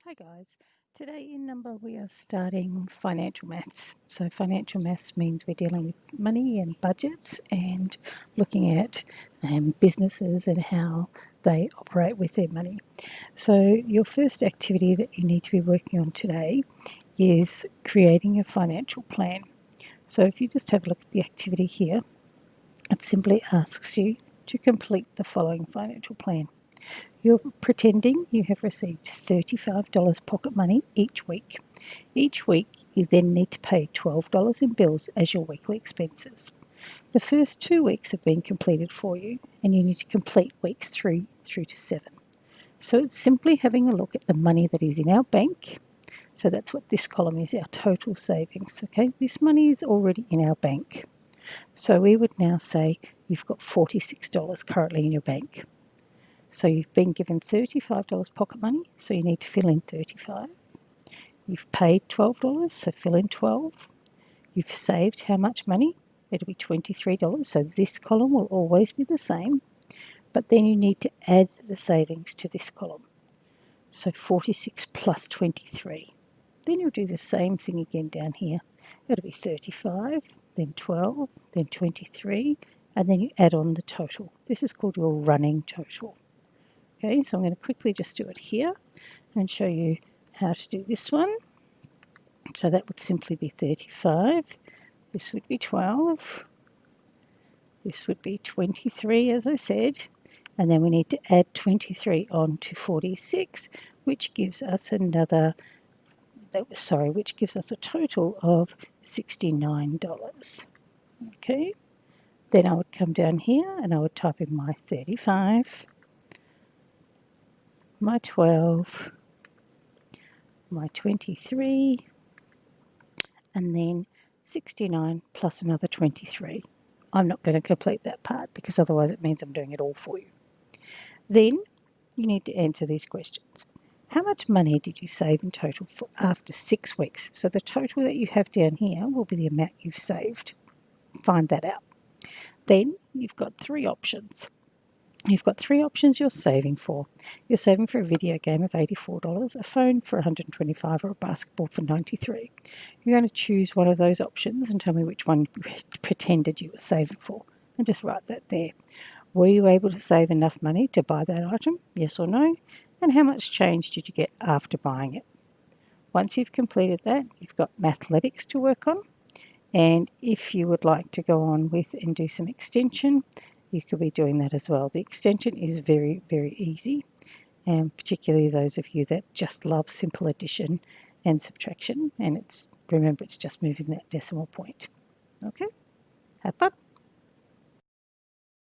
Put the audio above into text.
Hi guys, today in Number we are starting financial maths. So financial maths means we're dealing with money and budgets and looking at businesses and how they operate with their money. So your first activity that you need to be working on today is creating a financial plan. So if you just have a look at the activity here, it simply asks you to complete the following financial plan. You're pretending you have received $35 pocket money each week. Each week, you then need to pay $12 in bills as your weekly expenses. The first 2 weeks have been completed for you, and you need to complete weeks 3 through to 7. So it's simply having a look at the money that is in our bank. So that's what this column is, our total savings. Okay, this money is already in our bank. So we would now say you've got $46 currently in your bank. So you've been given $35 pocket money, so you need to fill in 35. You've paid $12, so fill in 12. You've saved how much money? It'll be $23, so this column will always be the same, but then you need to add the savings to this column. So 46 plus 23. Then you'll do the same thing again down here. It'll be 35, then 12, then 23, and then you add on the total. This is called your running total. Okay, so I'm going to quickly just do it here and show you how to do this one. So that would simply be 35. This would be 12. This would be 23, as I said. And then we need to add 23 on to 46, which gives us which gives us a total of $69. Okay, then I would come down here and I would type in my 35, my 12, my 23, and then 69 plus another 23. I'm not going to complete that part because otherwise it means I'm doing it all for you. Then you need to answer these questions. How much money did you save in total for after 6 weeks? So the total that you have down here will be the amount you've saved. Find that out. Then you've got 3 options. You've got 3 options you're saving for. You're saving for a video game of $84, a phone for $125, or a basketball for $93. You're going to choose one of those options and tell me which one you pretended you were saving for, and just write that there. Were you able to save enough money to buy that item? Yes or no? And how much change did you get after buying it? Once you've completed that, you've got Mathletics to work on. And if you would like to go on with and do some extension, you could be doing that as well. The extension is very, very easy, and particularly those of you that just love simple addition and subtraction. And remember, it's just moving that decimal point. Okay, have fun.